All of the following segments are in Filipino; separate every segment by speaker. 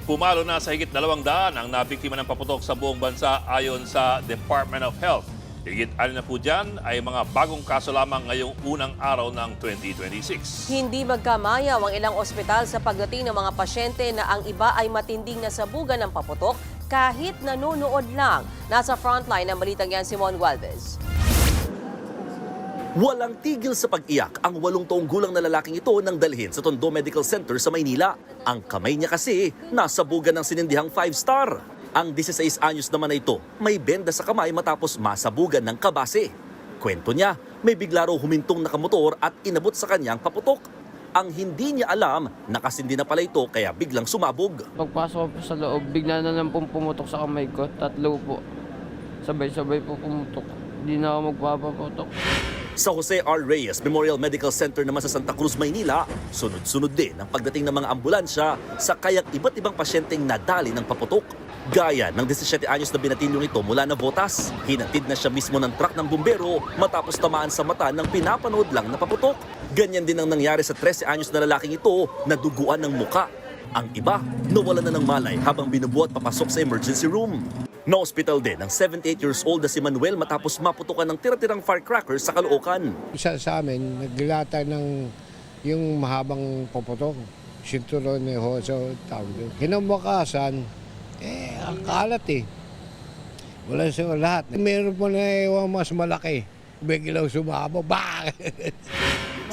Speaker 1: Pumalo na sa higit 200 ang nabiktima ng paputok sa buong bansa ayon sa Department of Health. Higit 6 na po dyan ay mga bagong kaso lamang ngayong unang araw ng 2026.
Speaker 2: Hindi magkamayaw ang ilang ospital sa pagdating ng mga pasyente na ang iba ay matinding nasabugan ng paputok kahit nanonood lang. Nasa frontline ng balitang yan si Mon Gualvez.
Speaker 3: Walang tigil sa pag-iyak ang 8 taong gulang na lalaking ito nang dalhin sa Tondo Medical Center sa Maynila. Ang kamay niya kasi nasabugan ng sinindihang 5-star. Ang 16 anyos naman na ito may benda sa kamay matapos masabugan ng kabase. Kwento niya, may bigla raw humintong na kamotor at inabot sa kanyang paputok. Ang hindi niya alam, nakasindi na pala ito kaya biglang sumabog.
Speaker 4: Pagpasok ko po sa loob, bigla na lang pong pumutok sa kamay ko. 3 po. Sabay-sabay po pumutok. Hindi na ako magpapaputok.
Speaker 3: Sa Jose R. Reyes Memorial Medical Center naman sa Santa Cruz, Maynila, sunod-sunod din ang pagdating ng mga ambulansya sa kayang iba't ibang pasyenteng nadali ng paputok. Gaya ng 17 anyos na binatilyong ito mula na Botas, hinatid na siya mismo ng truck ng bumbero matapos tamaan sa mata ng pinapanood lang na paputok. Ganyan din ang nangyari sa 13 anyos na lalaking ito na duguan ng muka. Ang iba, nawalan na ng malay habang binubuhat papasok sa emergency room. Na-hospital din ang 78 years old na si Manuel matapos maputukan ng tira-tirang firecrackers sa Caloocan.
Speaker 5: Isa sa amin, naglata ng yung mahabang puputok. Sinturon ni Hoso, tawag doon. Kinamakasan, ang kalat Wala sa lahat. Meron po na yung mas malaki. Biglang sumabog. Bakit?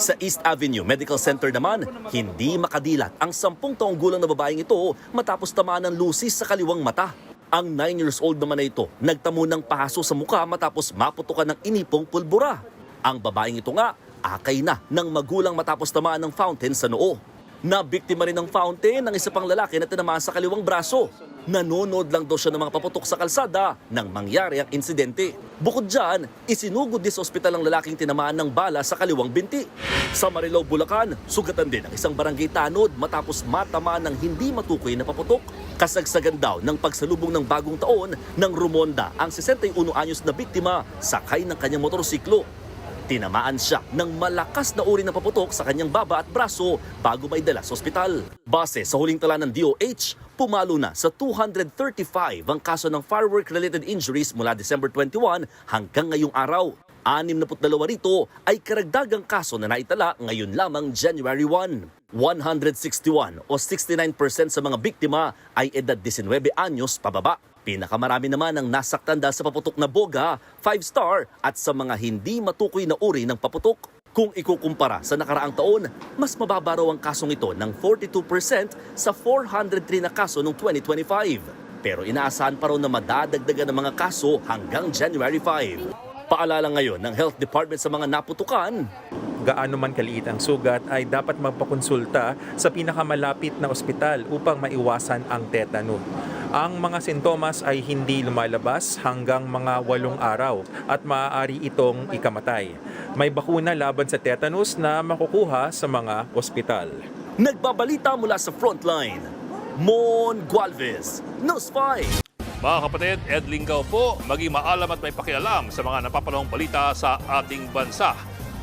Speaker 3: Sa East Avenue Medical Center naman, hindi makadilat ang 10 taong gulang na babaeng ito matapos tamaan ng lusis sa kaliwang mata. Ang 9 years old naman na ito, nagtamo ng pahaso sa mukha matapos maputukan ng inipong pulbura. Ang babaeng ito nga, akay na ng magulang matapos tamaan ng fountain sa noo. Nabiktima rin ng fountain ng isa pang lalaki na tinamaan sa kaliwang braso. Nanonood lang daw siya ng mga paputok sa kalsada nang mangyari ang insidente. Bukod dyan, isinugod din sa ospital ang lalaking tinamaan ng bala sa kaliwang binti. Sa Marilao, Bulacan, sugatan din ang isang barangay tanod matapos matamaan ng hindi matukoy na paputok. Kasagsagan daw ng pagsalubong ng bagong taon ng Rumonda ang 61 anyos na biktima sakay ng kanyang motorsiklo. Tinamaan siya ng malakas na uri ng paputok sa kanyang baba at braso bago maidala sa ospital. Base sa huling tala ng DOH, pumalo na sa 235 ang kaso ng firework-related injuries mula December 21 hanggang ngayong araw. 62 rito ay karagdagang kaso na naitala ngayon lamang January 1. 161 o 69% sa mga biktima ay edad 19 anyos pababa. Pinakamarami naman ang nasaktan dahil sa paputok na boga, 5-star at sa mga hindi matukoy na uri ng paputok. Kung ikukumpara sa nakaraang taon, mas mababa raw ang kasong ito ng 42% sa 403 na kaso noong 2025. Pero inaasahan pa raw na madadagdagan ng mga kaso hanggang January 5. Paalala ngayon ng Health Department sa mga naputukan,
Speaker 6: gaano man kaliit ang sugat ay dapat magpakonsulta sa pinakamalapit na ospital upang maiwasan ang tetano. Ang mga sintomas ay hindi lumalabas hanggang mga 8 araw at maaari itong ikamatay. May bakuna laban sa tetanus na makukuha sa mga ospital.
Speaker 3: Nagbabalita mula sa Frontline, Mon Gualvez, News 5.
Speaker 1: Mga kapatid, Ed Lingaw po, maging maalam at may pakialam sa mga napapanahong balita sa ating bansa.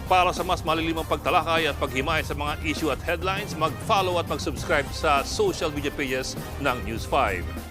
Speaker 1: Para sa mas malilimang pagtalakay at paghimay sa mga issue at headlines, mag-follow at mag-subscribe sa social media pages ng News 5.